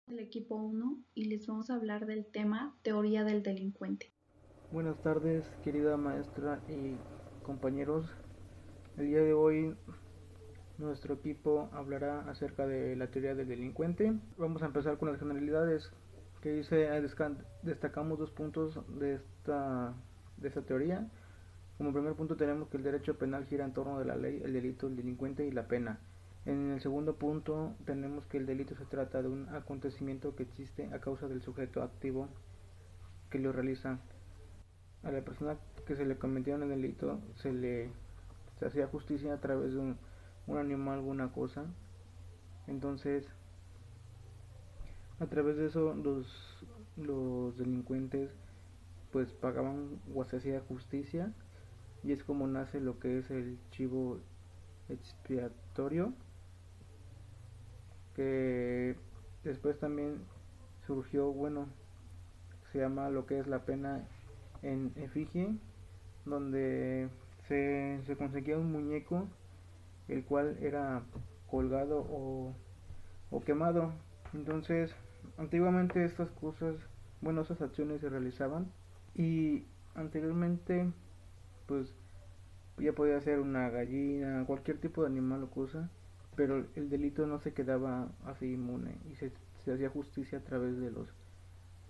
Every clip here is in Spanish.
Del equipo 1 y les vamos a hablar del tema teoría del delincuente. Buenas tardes, querida maestra y compañeros. El día de hoy nuestro equipo hablará acerca de la teoría del delincuente. Vamos a empezar con las generalidades que dice, destacamos dos puntos de esta teoría. Como primer punto tenemos que el derecho penal gira en torno de la ley, el delito, el delincuente y la pena. En el segundo punto tenemos que el delito se trata de un acontecimiento que existe a causa del sujeto activo que lo realiza. A la persona que se le cometió un delito se hacía justicia a través de un animal, alguna cosa. Entonces, a través de eso, los delincuentes pues pagaban o se hacía justicia, y es como nace lo que es el chivo expiatorio, que después también surgió, bueno, se llama lo que es la pena en efigie, donde se conseguía un muñeco el cual era colgado o quemado. Entonces, antiguamente estas cosas, bueno, esas acciones se realizaban, y anteriormente pues ya podía ser una gallina, cualquier tipo de animal o cosa, pero el delito no se quedaba así inmune y se hacía justicia a través de los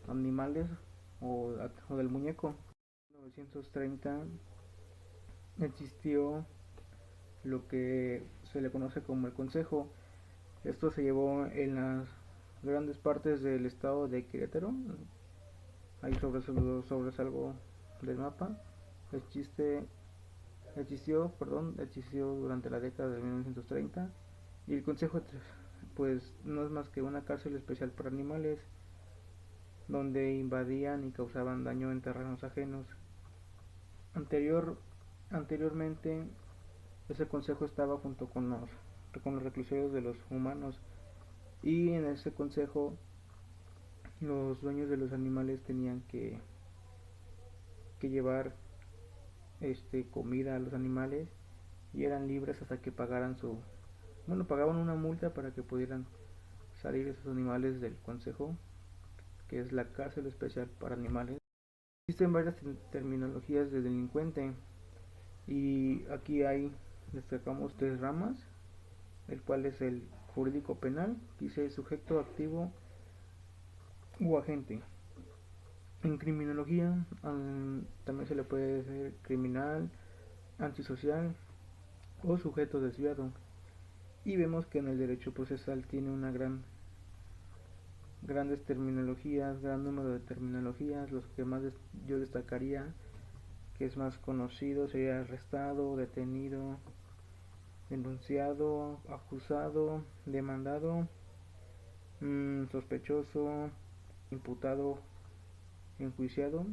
animales o del muñeco. En 1930 existió lo que se le conoce como el Consejo. Esto se llevó en las grandes partes del estado de Querétaro. Ahí sobresalgo del mapa. Existe, existió durante la década de 1930, y el Consejo pues no es más que una cárcel especial para animales donde invadían y causaban daño en terrenos ajenos. Anterior, Anteriormente ese consejo estaba junto con los reclusorios de los humanos, y en ese consejo los dueños de los animales tenían que llevar comida a los animales, y eran libres hasta que pagaran pagaban una multa para que pudieran salir esos animales del consejo, que es la cárcel especial para animales. Existen varias terminologías de delincuente, y aquí destacamos tres ramas, el cual es el jurídico penal, dice sujeto activo o agente. En criminología también se le puede decir criminal, antisocial o sujeto desviado. Y vemos que en el derecho procesal tiene grandes terminologías, gran número de terminologías. Los que más yo destacaría, que es más conocido, sería arrestado, detenido, denunciado, acusado, demandado, sospechoso, imputado, enjuiciado,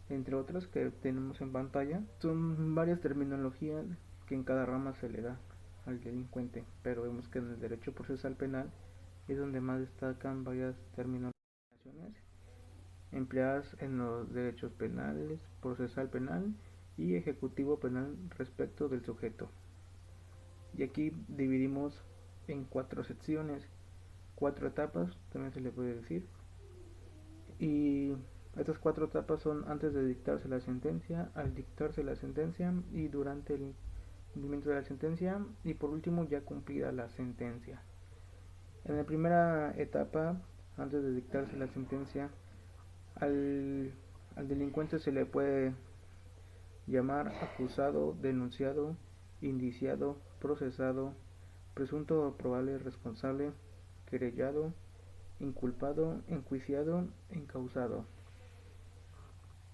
entre otras que tenemos en pantalla. Son varias terminologías que en cada rama se le da al delincuente, pero vemos que en el derecho procesal penal es donde más destacan varias terminologías empleadas en los derechos penales, procesal penal y ejecutivo penal respecto del sujeto. Y aquí dividimos en cuatro secciones, cuatro etapas, también se le puede decir. Y estas cuatro etapas son antes de dictarse la sentencia, al dictarse la sentencia y durante el cumplimiento de la sentencia, y por último ya cumplida la sentencia. En la primera etapa, antes de dictarse la sentencia, al, al delincuente se le puede llamar acusado, denunciado, indiciado, procesado, presunto o probable responsable, querellado, inculpado, enjuiciado, encausado.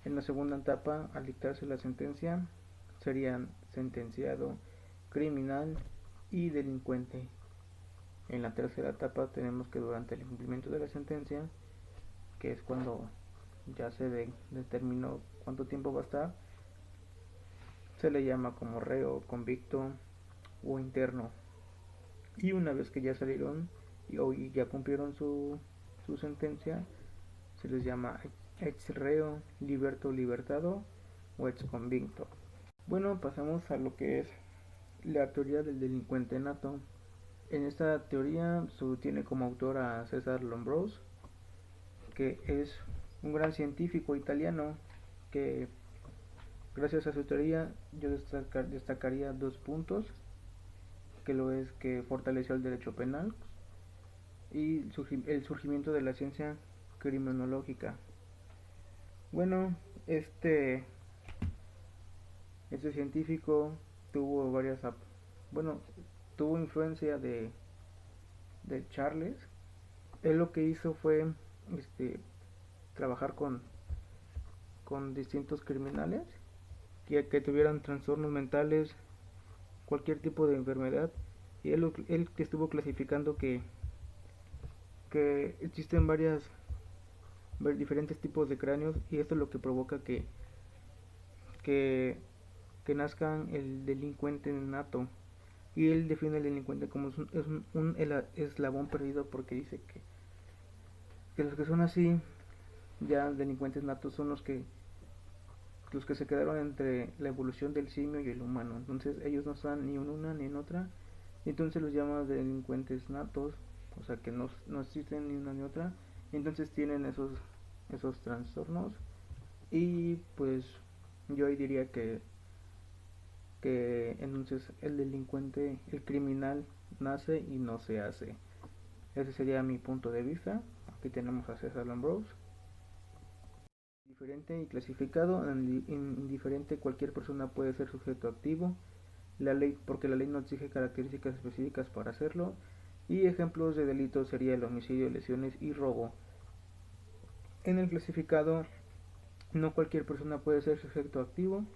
En la segunda etapa, al dictarse la sentencia, serían sentenciado, criminal y delincuente. En la tercera etapa tenemos que durante el cumplimiento de la sentencia, que es cuando ya determinó cuánto tiempo va a estar, se le llama como reo, convicto o interno. Y una vez que ya salieron y ya cumplieron su sentencia, se les llama ex reo, liberto libertado o ex convicto. Bueno, pasamos a lo que es la teoría del delincuente nato. En esta teoría tiene como autor a César Lombroso, que es un gran científico italiano que gracias a su teoría yo destacaría dos puntos, que lo es que fortaleció el derecho penal y el surgimiento de la ciencia criminológica. Bueno, este científico tuvo bueno, tuvo influencia de Charles. Él lo que hizo fue trabajar con distintos criminales que tuvieran trastornos mentales, cualquier tipo de enfermedad, y él estuvo clasificando que existen diferentes tipos de cráneos, y esto es lo que provoca que, que nazca el delincuente nato. Y él define al delincuente como un eslabón perdido, porque dice que los que son así, ya delincuentes natos, son los que se quedaron entre la evolución del simio y el humano. Entonces ellos no están ni en una ni en otra. Y entonces los llaman delincuentes natos, o sea que no existen ni una ni otra. Y entonces tienen esos trastornos. Y pues yo ahí diría que entonces el delincuente, el criminal, nace y no se hace. Ese sería mi punto de vista. Aquí tenemos a César Lambrose. Diferente y clasificado. En indiferente, cualquier persona puede ser sujeto activo. Porque la ley no exige características específicas para hacerlo. Y ejemplos de delitos sería el homicidio, lesiones y robo. En el clasificado, no cualquier persona puede ser sujeto activo.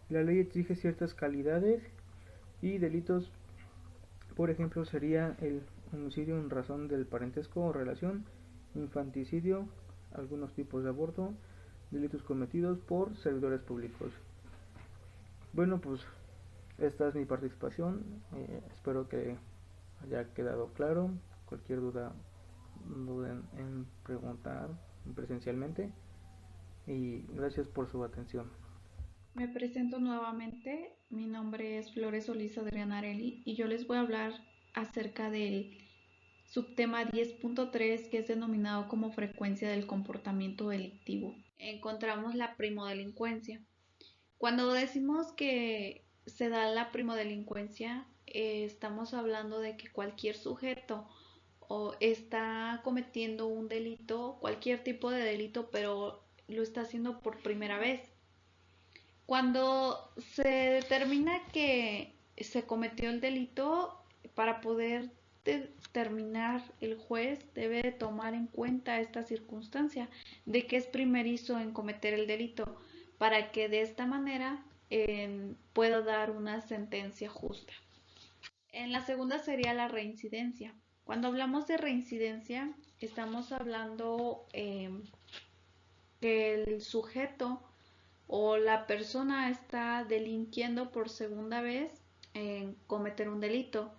La ley exige ciertas calidades y delitos, por ejemplo, sería el homicidio en razón del parentesco o relación, infanticidio, algunos tipos de aborto, delitos cometidos por servidores públicos. Bueno, pues esta es mi participación. Espero que haya quedado claro. Cualquier duda, duden en preguntar presencialmente. Y gracias por su atención. Me presento nuevamente, mi nombre es Flores Solís Adriana Areli y yo les voy a hablar acerca del subtema 10.3, que es denominado como frecuencia del comportamiento delictivo. Encontramos la primodelincuencia. Cuando decimos que se da la primodelincuencia, estamos hablando de que cualquier sujeto o está cometiendo un delito, cualquier tipo de delito, pero lo está haciendo por primera vez. Cuando se determina que se cometió el delito, para poder determinar, el juez debe de tomar en cuenta esta circunstancia de que es primerizo en cometer el delito, para que de esta manera pueda dar una sentencia justa. En la segunda sería la reincidencia. Cuando hablamos de reincidencia, estamos hablando que el sujeto o la persona está delinquiendo por segunda vez en cometer un delito.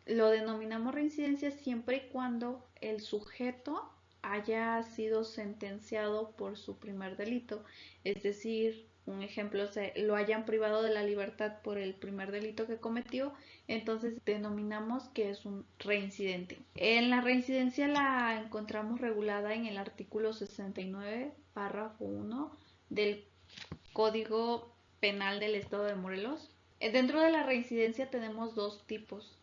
Lo denominamos reincidencia siempre y cuando el sujeto haya sido sentenciado por su primer delito, es decir, un ejemplo, lo hayan privado de la libertad por el primer delito que cometió, entonces denominamos que es un reincidente. En la reincidencia la encontramos regulada en el artículo 69, párrafo 1 del Código Penal del Estado de Morelos. Dentro de la reincidencia tenemos dos tipos,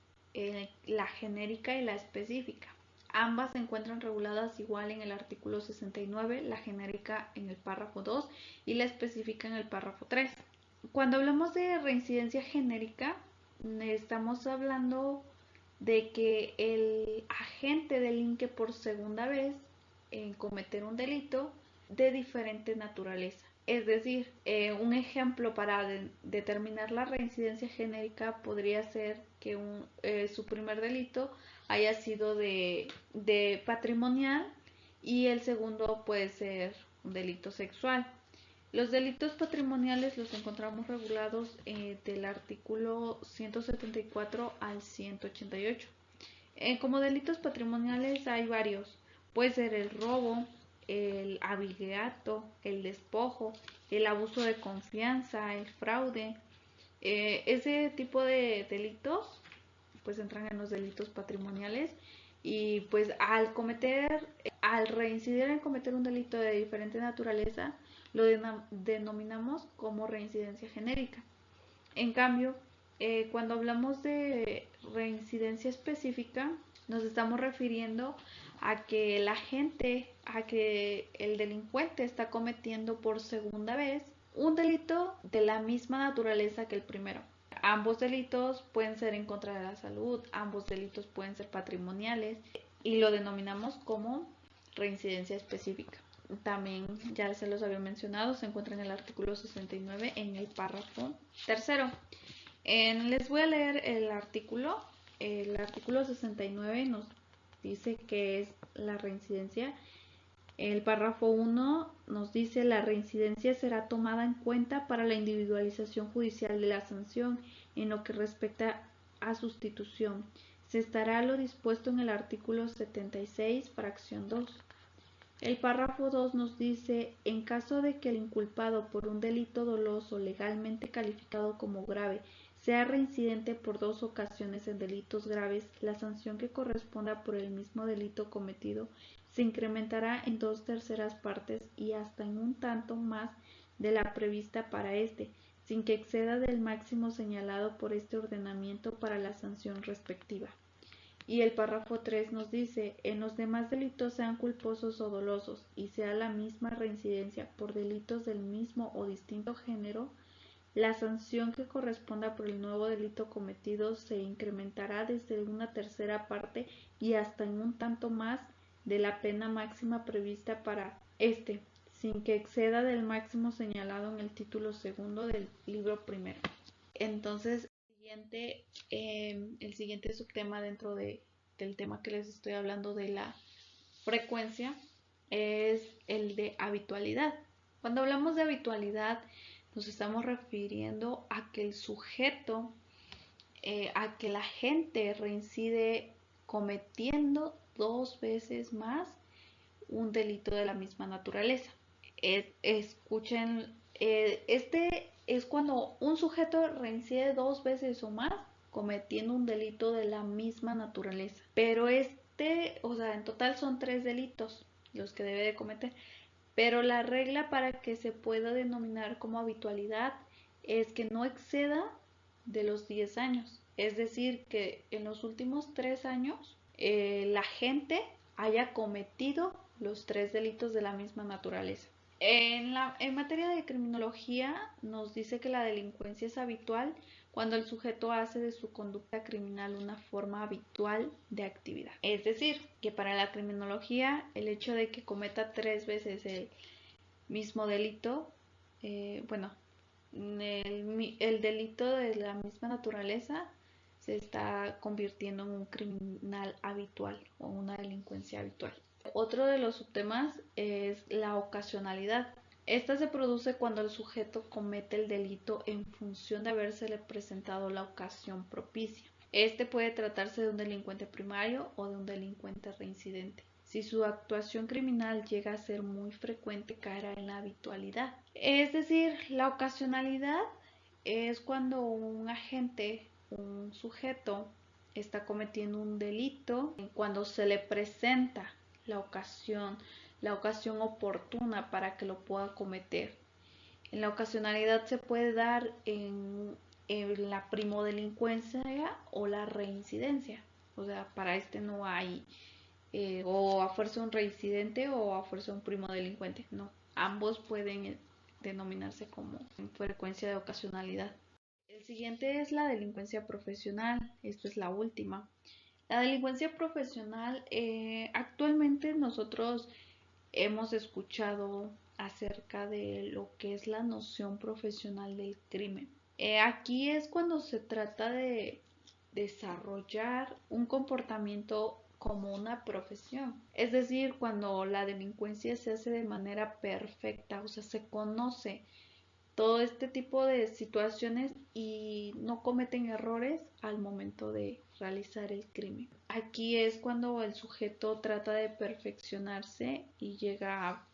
la genérica y la específica. Ambas se encuentran reguladas igual en el artículo 69, la genérica en el párrafo 2 y la específica en el párrafo 3. Cuando hablamos de reincidencia genérica, estamos hablando de que el agente delinque por segunda vez en cometer un delito de diferente naturaleza. Es decir, un ejemplo para determinar la reincidencia genérica podría ser que su primer delito haya sido de patrimonial y el segundo puede ser un delito sexual. Los delitos patrimoniales los encontramos regulados del artículo 174 al 188. Como delitos patrimoniales hay varios. Puede ser el robo, el abigeato, el despojo, el abuso de confianza, el fraude. Ese tipo de delitos pues entran en los delitos patrimoniales y pues al reincidir en cometer un delito de diferente naturaleza, lo denominamos como reincidencia genérica. En cambio, cuando hablamos de reincidencia específica, nos estamos refiriendo a que el delincuente está cometiendo por segunda vez un delito de la misma naturaleza que el primero. Ambos delitos pueden ser en contra de la salud, ambos delitos pueden ser patrimoniales y lo denominamos como reincidencia específica. También, ya se los había mencionado, se encuentra en el artículo 69 en el párrafo tercero. Les voy a leer el artículo. El artículo 69 nos dice que es la reincidencia. El párrafo 1 nos dice: la reincidencia será tomada en cuenta para la individualización judicial de la sanción en lo que respecta a sustitución. Se estará lo dispuesto en el artículo 76, fracción 2. El párrafo 2 nos dice: en caso de que el inculpado por un delito doloso legalmente calificado como grave sea reincidente por 2 ocasiones en delitos graves, la sanción que corresponda por el mismo delito cometido se incrementará en 2/3 partes y hasta en un tanto más de la prevista para este, sin que exceda del máximo señalado por este ordenamiento para la sanción respectiva. Y el párrafo 3 nos dice: en los demás delitos, sean culposos o dolosos, y sea la misma reincidencia por delitos del mismo o distinto género, la sanción que corresponda por el nuevo delito cometido se incrementará desde 1/3 parte y hasta en un tanto más de la pena máxima prevista para este, sin que exceda del máximo señalado en el título segundo del libro primero. Entonces, el siguiente subtema dentro del tema que les estoy hablando de la frecuencia es el de habitualidad. Cuando hablamos de habitualidad, nos estamos refiriendo a que el sujeto, a que la gente reincide cometiendo 2 veces más un delito de la misma naturaleza. Escuchen, este es cuando un sujeto reincide 2 veces o más cometiendo un delito de la misma naturaleza. Pero en total son 3 delitos los que debe de cometer. Pero la regla para que se pueda denominar como habitualidad es que no exceda de los 10 años. Es decir, que en los últimos 3 años la gente haya cometido los 3 delitos de la misma naturaleza. En materia de criminología nos dice que la delincuencia es habitual cuando el sujeto hace de su conducta criminal una forma habitual de actividad. Es decir, que para la criminología el hecho de que cometa 3 veces el mismo delito, el delito de la misma naturaleza se está convirtiendo en un criminal habitual o una delincuencia habitual. Otro de los subtemas es la ocasionalidad. Esta se produce cuando el sujeto comete el delito en función de habérsele presentado la ocasión propicia. Este puede tratarse de un delincuente primario o de un delincuente reincidente. Si su actuación criminal llega a ser muy frecuente, caerá en la habitualidad. Es decir, la ocasionalidad es cuando un agente, un sujeto, está cometiendo un delito cuando se le presenta la ocasión oportuna para que lo pueda cometer. En la ocasionalidad se puede dar en la primodelincuencia o la reincidencia. O sea, para no hay o a fuerza un reincidente o a fuerza un primo delincuente. No, ambos pueden denominarse como frecuencia de ocasionalidad. El siguiente es la delincuencia profesional. Esta es la última. La delincuencia profesional, actualmente nosotros hemos escuchado acerca de lo que es la noción profesional del crimen. Aquí es cuando se trata de desarrollar un comportamiento como una profesión. Es decir, cuando la delincuencia se hace de manera perfecta, o sea, se conoce todo este tipo de situaciones y no cometen errores al momento de realizar el crimen. Aquí es cuando el sujeto trata de perfeccionarse y llega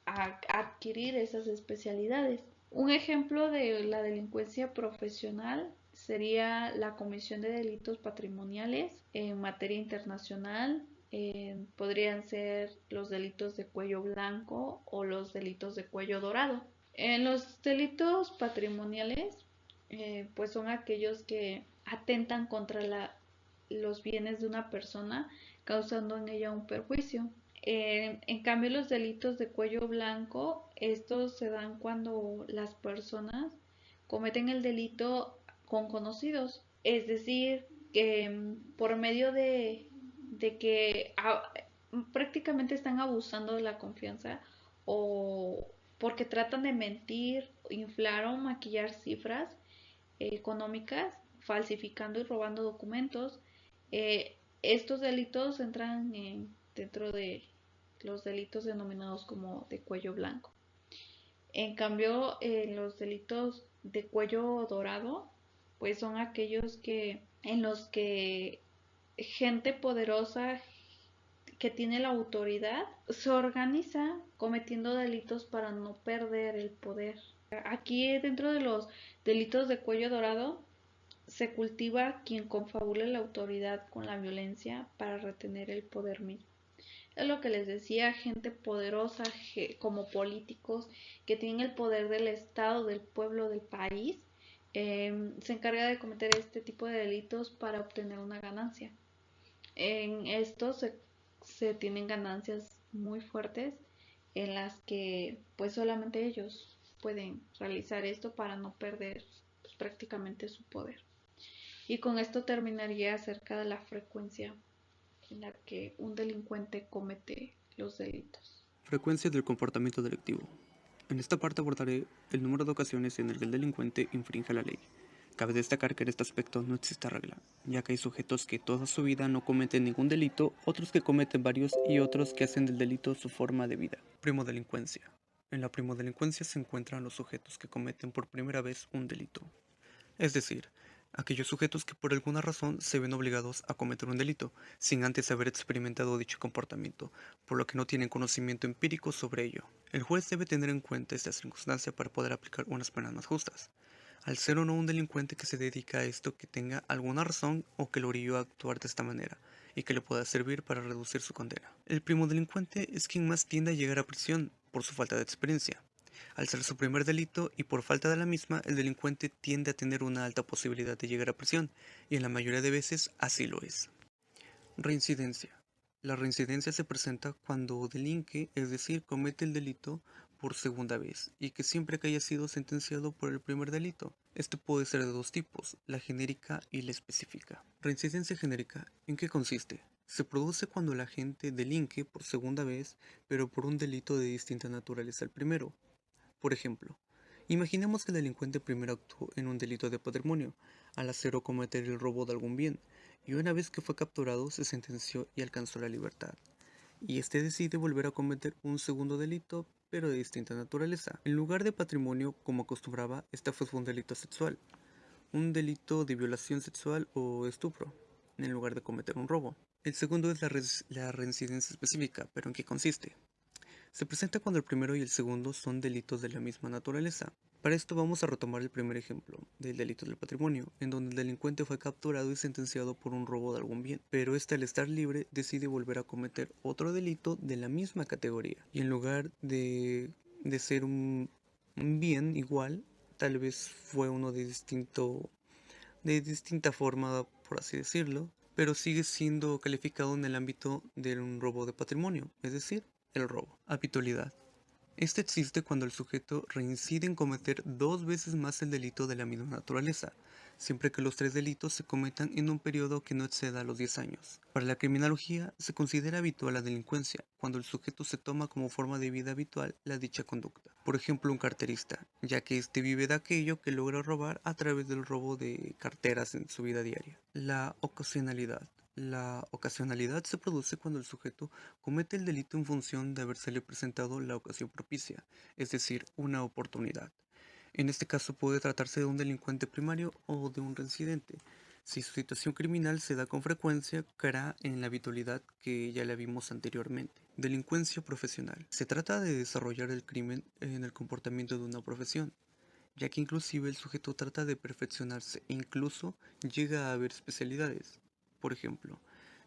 a adquirir esas especialidades. Un ejemplo de la delincuencia profesional sería la comisión de delitos patrimoniales en materia internacional. Podrían ser los delitos de cuello blanco o los delitos de cuello dorado. En los delitos patrimoniales, pues son aquellos que atentan contra los bienes de una persona, causando en ella un perjuicio. En cambio, los delitos de cuello blanco, estos se dan cuando las personas cometen el delito con conocidos, es decir, que por medio de que prácticamente están abusando de la confianza o porque tratan de mentir, inflar o maquillar cifras económicas, falsificando y robando documentos. Estos delitos entran dentro de los delitos denominados como de cuello blanco. En cambio, los delitos de cuello dorado, pues son aquellos en los que gente poderosa que tiene la autoridad se organiza cometiendo delitos para no perder el poder. Aquí dentro de los delitos de cuello dorado se cultiva quien confabula la autoridad con la violencia para retener el poder mismo. Es lo que les decía, gente poderosa como políticos que tienen el poder del Estado, del pueblo, del país, se encarga de cometer este tipo de delitos para obtener una ganancia. En esto se tienen ganancias muy fuertes en las que pues solamente ellos pueden realizar esto para no perder pues, prácticamente su poder. Y con esto terminaría acerca de la frecuencia en la que un delincuente comete los delitos. Frecuencia del comportamiento delictivo. En esta parte abordaré el número de ocasiones en el que el delincuente infringe la ley. Cabe destacar que en este aspecto no existe regla, ya que hay sujetos que toda su vida no cometen ningún delito, otros que cometen varios y otros que hacen del delito su forma de vida. Primodelincuencia. En la primodelincuencia se encuentran los sujetos que cometen por primera vez un delito. Es decir, aquellos sujetos que por alguna razón se ven obligados a cometer un delito, sin antes haber experimentado dicho comportamiento, por lo que no tienen conocimiento empírico sobre ello. El juez debe tener en cuenta esta circunstancia para poder aplicar unas penas más justas. Al ser o no un delincuente que se dedica a esto que tenga alguna razón o que lo orilló a actuar de esta manera, y que le pueda servir para reducir su condena. El primo delincuente es quien más tiende a llegar a prisión por su falta de experiencia. Al ser su primer delito y por falta de la misma, el delincuente tiende a tener una alta posibilidad de llegar a prisión, y en la mayoría de veces así lo es. Reincidencia. La reincidencia se presenta cuando delinque, es decir, comete el delito por segunda vez, y que siempre que haya sido sentenciado por el primer delito. Este puede ser de dos tipos, la genérica y la específica. Reincidencia genérica, ¿en qué consiste? Se produce cuando la gente delinque por segunda vez, pero por un delito de distinta naturaleza al primero. Por ejemplo, imaginemos que el delincuente primero actuó en un delito de patrimonio, al hacer o cometer el robo de algún bien, y una vez que fue capturado se sentenció y alcanzó la libertad. Y este decide volver a cometer un segundo delito, pero de distinta naturaleza. En lugar de patrimonio, como acostumbraba, esta fue un delito sexual, un delito de violación sexual o estupro, en lugar de cometer un robo. El segundo es la reincidencia específica, pero ¿en qué consiste? Se presenta cuando el primero y el segundo son delitos de la misma naturaleza. Para esto vamos a retomar el primer ejemplo, del delito del patrimonio, en donde el delincuente fue capturado y sentenciado por un robo de algún bien, pero este al estar libre decide volver a cometer otro delito de la misma categoría, y en lugar de ser un bien igual, tal vez fue uno de distinta forma, por así decirlo, pero sigue siendo calificado en el ámbito de un robo de patrimonio, es decir, el robo. Habitualidad. Este existe cuando el sujeto reincide en cometer dos veces más el delito de la misma naturaleza, siempre que los tres delitos se cometan en un periodo que no exceda los 10 años. Para la criminología, se considera habitual la delincuencia cuando el sujeto se toma como forma de vida habitual la dicha conducta. Por ejemplo, un carterista, ya que éste vive de aquello que logra robar a través del robo de carteras en su vida diaria. La ocasionalidad. La ocasionalidad se produce cuando el sujeto comete el delito en función de habérsele presentado la ocasión propicia, es decir, una oportunidad. En este caso puede tratarse de un delincuente primario o de un reincidente. Si su situación criminal se da con frecuencia, caerá en la habitualidad que ya la vimos anteriormente. Delincuencia profesional. Se trata de desarrollar el crimen en el comportamiento de una profesión, ya que inclusive el sujeto trata de perfeccionarse e incluso llega a haber especialidades. Por ejemplo,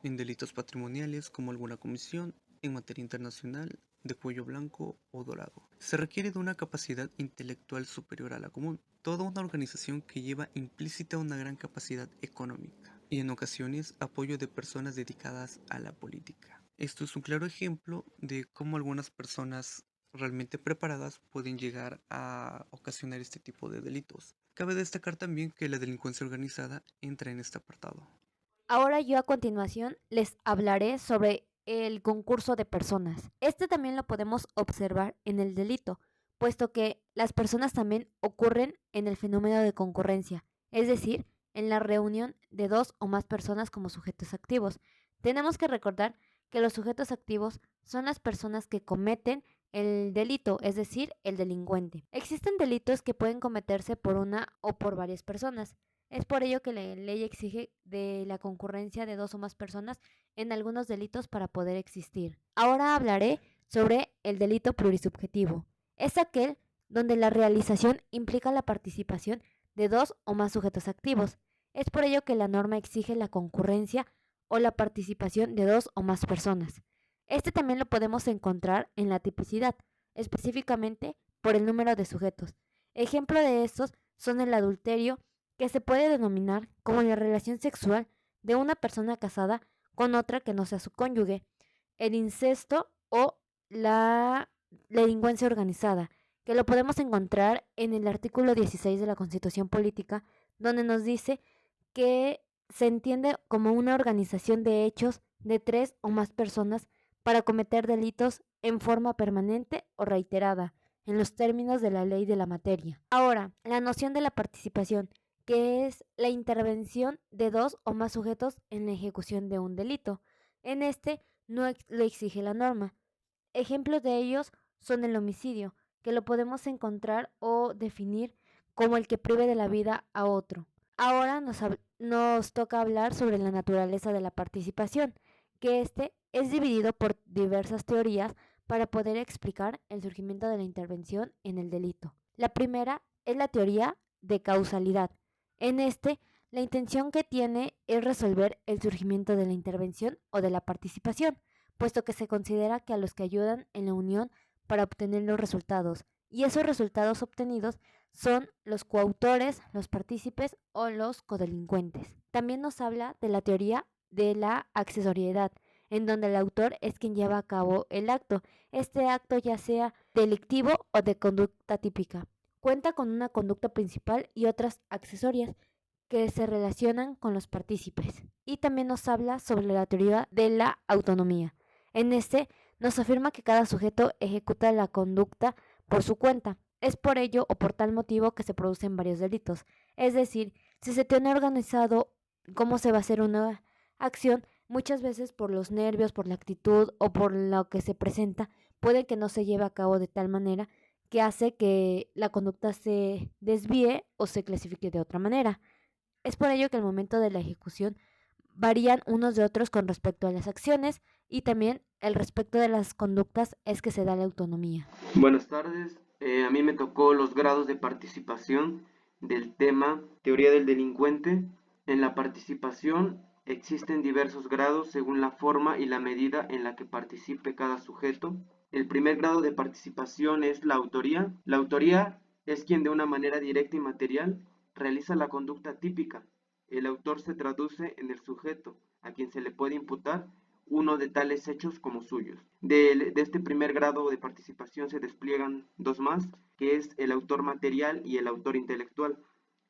en delitos patrimoniales como alguna comisión, en materia internacional, de cuello blanco o dorado. Se requiere de una capacidad intelectual superior a la común, toda una organización que lleva implícita una gran capacidad económica y en ocasiones apoyo de personas dedicadas a la política. Esto es un claro ejemplo de cómo algunas personas realmente preparadas pueden llegar a ocasionar este tipo de delitos. Cabe destacar también que la delincuencia organizada entra en este apartado. Ahora yo a continuación les hablaré sobre el concurso de personas. Este también lo podemos observar en el delito, puesto que las personas también ocurren en el fenómeno de concurrencia, es decir, en la reunión de dos o más personas como sujetos activos. Tenemos que recordar que los sujetos activos son las personas que cometen el delito, es decir, el delincuente. Existen delitos que pueden cometerse por una o por varias personas. Es por ello que la ley exige de la concurrencia de dos o más personas en algunos delitos para poder existir. Ahora hablaré sobre el delito plurisubjetivo. Es aquel donde la realización implica la participación de dos o más sujetos activos. Es por ello que la norma exige la concurrencia o la participación de dos o más personas. Este también lo podemos encontrar en la tipicidad, específicamente por el número de sujetos. Ejemplo de estos son el adulterio, que se puede denominar como la relación sexual de una persona casada con otra que no sea su cónyuge, el incesto o la delincuencia organizada, que lo podemos encontrar en el artículo 16 de la Constitución Política, donde nos dice que se entiende como una organización de hechos de tres o más personas para cometer delitos en forma permanente o reiterada, en los términos de la ley de la materia. Ahora, la noción de la participación, que es la intervención de dos o más sujetos en la ejecución de un delito. En este no lo exige la norma. Ejemplos de ellos son el homicidio, que lo podemos encontrar o definir como el que prive de la vida a otro. Ahora nos toca hablar sobre la naturaleza de la participación, que este es dividido por diversas teorías para poder explicar el surgimiento de la intervención en el delito. La primera es la teoría de causalidad. En este, la intención que tiene es resolver el surgimiento de la intervención o de la participación, puesto que se considera que a los que ayudan en la unión para obtener los resultados, y esos resultados obtenidos son los coautores, los partícipes o los codelincuentes. También nos habla de la teoría de la accesoriedad, en donde el autor es quien lleva a cabo el acto. Este acto ya sea delictivo o de conducta típica. Cuenta con una conducta principal y otras accesorias que se relacionan con los partícipes. Y también nos habla sobre la teoría de la autonomía. En este nos afirma que cada sujeto ejecuta la conducta por su cuenta. Es por ello o por tal motivo que se producen varios delitos. Es decir, si se tiene organizado cómo se va a hacer una acción, muchas veces por los nervios, por la actitud o por lo que se presenta, puede que no se lleve a cabo de tal manera que hace que la conducta se desvíe o se clasifique de otra manera. Es por ello que al momento de la ejecución varían unos de otros con respecto a las acciones y también el respecto de las conductas es que se da la autonomía. Buenas tardes, a mí me tocó los grados de participación del tema teoría del delincuente. En la participación existen diversos grados según la forma y la medida en la que participe cada sujeto. El primer grado de participación es la autoría. La autoría es quien de una manera directa y material realiza la conducta típica. El autor se traduce en el sujeto, a quien se le puede imputar uno de tales hechos como suyos. De este primer grado de participación se despliegan dos más, que es el autor material y el autor intelectual.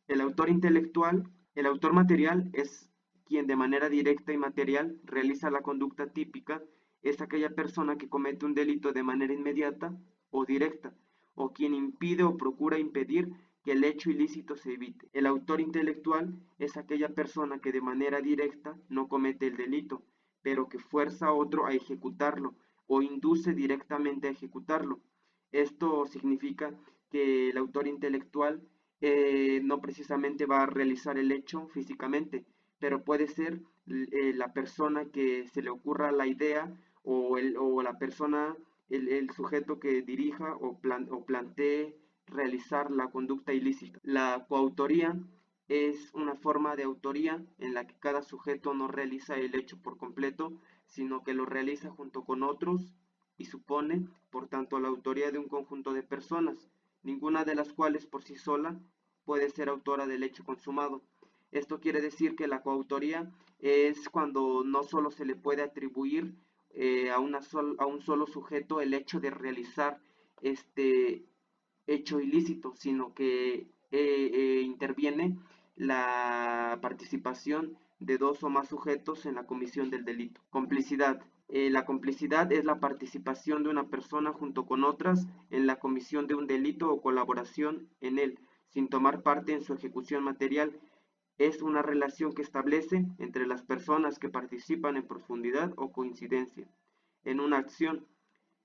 El autor intelectual, el autor material es quien de manera directa y material realiza la conducta típica, es aquella persona que comete un delito de manera inmediata o directa, o quien impide o procura impedir que el hecho ilícito se evite. El autor intelectual es aquella persona que de manera directa no comete el delito, pero que fuerza a otro a ejecutarlo o induce directamente a ejecutarlo. Esto significa que el autor intelectual no precisamente va a realizar el hecho físicamente, pero puede ser la persona que se le ocurra la idea o la persona, el sujeto que dirija o plantee realizar la conducta ilícita. La coautoría es una forma de autoría en la que cada sujeto no realiza el hecho por completo, sino que lo realiza junto con otros y supone, por tanto, la autoría de un conjunto de personas, ninguna de las cuales por sí sola puede ser autora del hecho consumado. Esto quiere decir que la coautoría es cuando no solo se le puede atribuir a un solo sujeto el hecho de realizar este hecho ilícito, sino que interviene la participación de dos o más sujetos en la comisión del delito. Complicidad. La complicidad es la participación de una persona junto con otras en la comisión de un delito o colaboración en él, sin tomar parte en su ejecución material. Es una relación que establece entre las personas que participan en profundidad o coincidencia en una acción.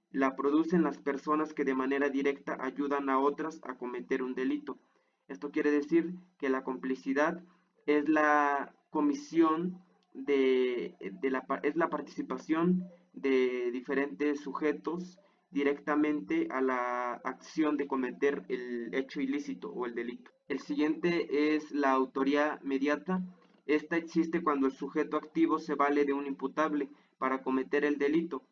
La producen las personas que de manera directa ayudan a otras a cometer un delito. Esto quiere decir que la complicidad es la comisión es la participación de diferentes sujetos directamente a la acción de cometer el hecho ilícito o el delito. El siguiente es la autoría mediata. Esta existe cuando el sujeto activo se vale de un imputable para cometer el delito.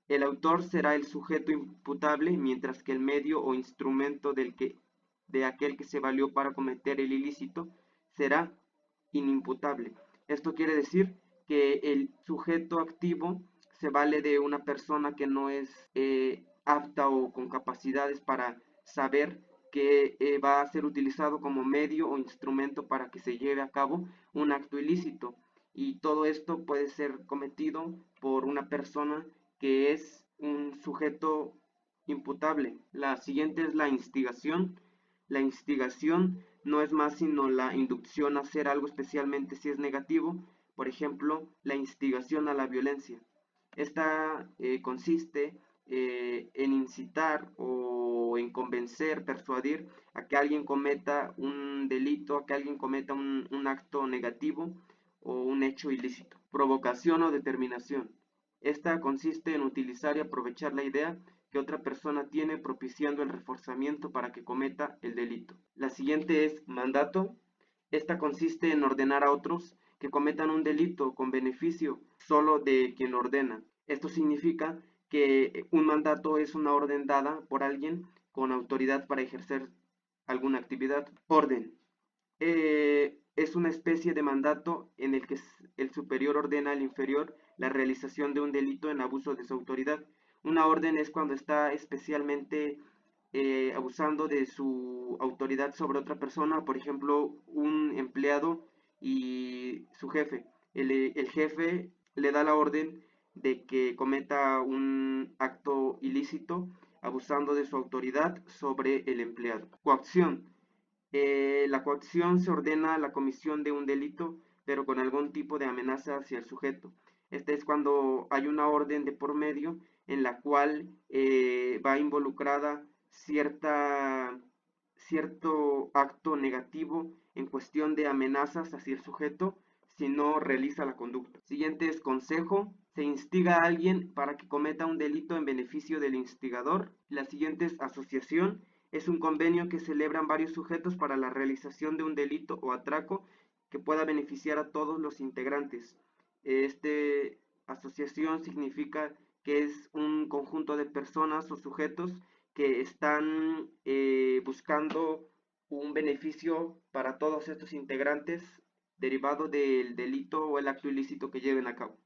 El autor será el sujeto imputable, mientras que el medio o instrumento de aquel que se valió para cometer el ilícito será inimputable. Esto quiere decir que el sujeto activo se vale de una persona que no es apta o con capacidades para saber que va a ser utilizado como medio o instrumento para que se lleve a cabo un acto ilícito. Y todo esto puede ser cometido por una persona que es un sujeto imputable. La siguiente es la instigación. La instigación no es más sino la inducción a hacer algo, especialmente si es negativo, por ejemplo, la instigación a la violencia. Esta consiste en incitar o en convencer, persuadir a que alguien cometa un delito, a que alguien cometa un acto negativo o un hecho ilícito. Provocación o determinación. Esta consiste en utilizar y aprovechar la idea que otra persona tiene propiciando el reforzamiento para que cometa el delito. La siguiente es mandato. Esta consiste en ordenar a otros que cometan un delito con beneficio solo de quien lo ordena. Esto significa que un mandato es una orden dada por alguien con autoridad para ejercer alguna actividad. Orden. Es una especie de mandato en el que el superior ordena al inferior la realización de un delito en abuso de su autoridad. Una orden es cuando está especialmente abusando de su autoridad sobre otra persona, por ejemplo, un empleado y su jefe. El jefe le da la orden de que cometa un acto ilícito abusando de su autoridad sobre el empleado. Coacción. La coacción se ordena la comisión de un delito, pero con algún tipo de amenaza hacia el sujeto. Esta es cuando hay una orden de por medio en la cual va involucrada cierto acto negativo en cuestión de amenazas hacia el sujeto si no realiza la conducta. Siguiente es consejo. Se instiga a alguien para que cometa un delito en beneficio del instigador. La siguiente es asociación. Es un convenio que celebran varios sujetos para la realización de un delito o atraco que pueda beneficiar a todos los integrantes. Asociación significa que es un conjunto de personas o sujetos que están buscando un beneficio para todos estos integrantes derivado del delito o el acto ilícito que lleven a cabo.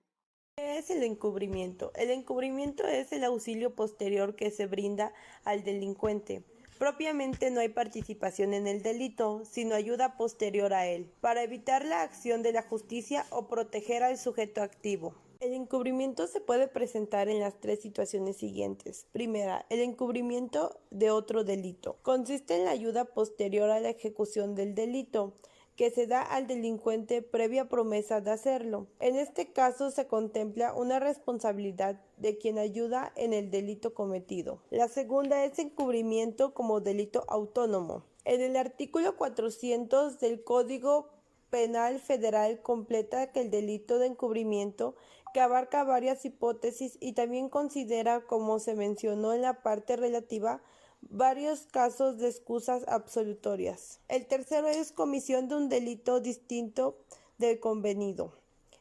¿Qué es el encubrimiento? El encubrimiento es el auxilio posterior que se brinda al delincuente. Propiamente no hay participación en el delito, sino ayuda posterior a él, para evitar la acción de la justicia o proteger al sujeto activo. El encubrimiento se puede presentar en las tres situaciones siguientes. Primera, el encubrimiento de otro delito. Consiste en la ayuda posterior a la ejecución del delito, que se da al delincuente previa promesa de hacerlo. En este caso se contempla una responsabilidad de quien ayuda en el delito cometido. La segunda es encubrimiento como delito autónomo. En el artículo 400 del Código Penal Federal completa que el delito de encubrimiento, que abarca varias hipótesis y también considera, como se mencionó en la parte relativa, varios casos de excusas absolutorias. El tercero es comisión de un delito distinto del convenido.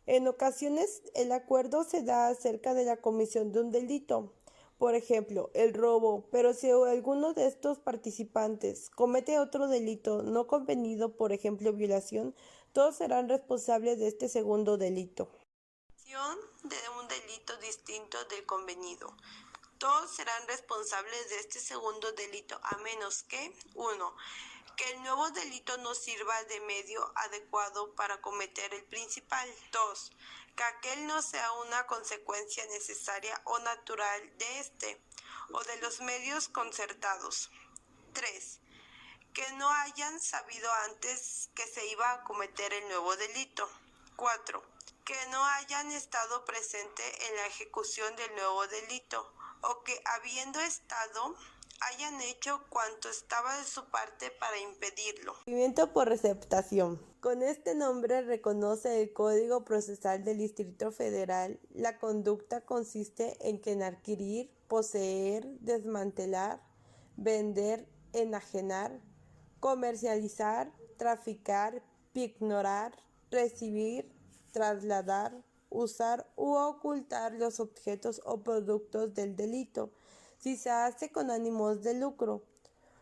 En ocasiones el acuerdo se da acerca de la comisión de un delito, por ejemplo, el robo, pero si alguno de estos participantes comete otro delito no convenido, por ejemplo, violación, todos serán responsables de este segundo delito. De un delito distinto del convenido. Todos serán responsables de este segundo delito, a menos que 1. Que el nuevo delito no sirva de medio adecuado para cometer el principal. 2. Que aquel no sea una consecuencia necesaria o natural de este, o de los medios concertados. 3. Que no hayan sabido antes que se iba a cometer el nuevo delito. 4. Que no hayan estado presente en la ejecución del nuevo delito, o que habiendo estado hayan hecho cuanto estaba de su parte para impedirlo. Movimiento por receptación. Con este nombre reconoce el Código Procesal del Distrito Federal. La conducta consiste en adquirir, poseer, desmantelar, vender, enajenar, comercializar, traficar, pignorar, recibir, trasladar, usar u ocultar los objetos o productos del delito, si se hace con ánimos de lucro,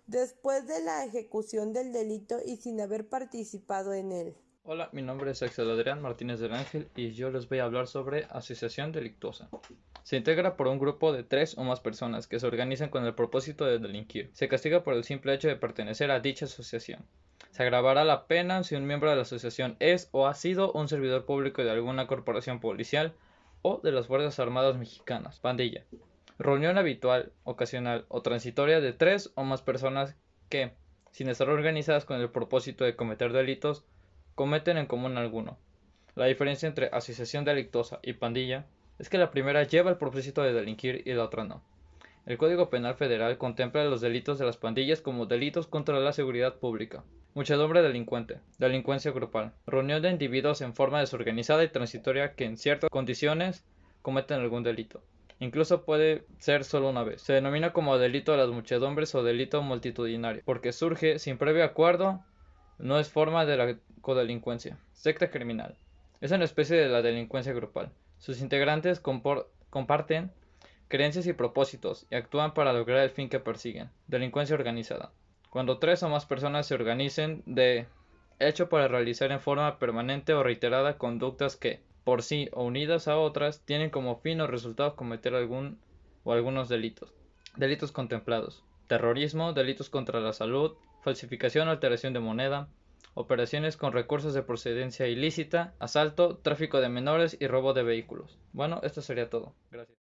después de la ejecución del delito y sin haber participado en él. Hola, mi nombre es Axel Adrián Martínez del Ángel y yo les voy a hablar sobre asociación delictuosa. Se integra por un grupo de 3 o más personas que se organizan con el propósito de delinquir. Se castiga por el simple hecho de pertenecer a dicha asociación. Se agravará la pena si un miembro de la asociación es o ha sido un servidor público de alguna corporación policial o de las Fuerzas Armadas Mexicanas. Pandilla. Reunión habitual, ocasional o transitoria de 3 o más personas que, sin estar organizadas con el propósito de cometer delitos, cometen en común alguno. La diferencia entre asociación delictuosa y pandilla es que la primera lleva el propósito de delinquir y la otra no. El Código Penal Federal contempla los delitos de las pandillas como delitos contra la seguridad pública. Muchedumbre delincuente, delincuencia grupal, reunión de individuos en forma desorganizada y transitoria que en ciertas condiciones cometen algún delito. Incluso puede ser solo una vez. Se denomina como delito de las muchedumbres o delito multitudinario, porque surge sin previo acuerdo, no es forma de la codelincuencia. Secta criminal. Es una especie de la delincuencia grupal. Sus integrantes comparten creencias y propósitos y actúan para lograr el fin que persiguen. Delincuencia organizada. Cuando 3 o más personas se organicen de hecho para realizar en forma permanente o reiterada conductas que, por sí o unidas a otras, tienen como fin o resultado cometer algún o algunos delitos. Delitos contemplados. Terrorismo, delitos contra la salud, falsificación o alteración de moneda, operaciones con recursos de procedencia ilícita, asalto, tráfico de menores y robo de vehículos. Bueno, esto sería todo. Gracias.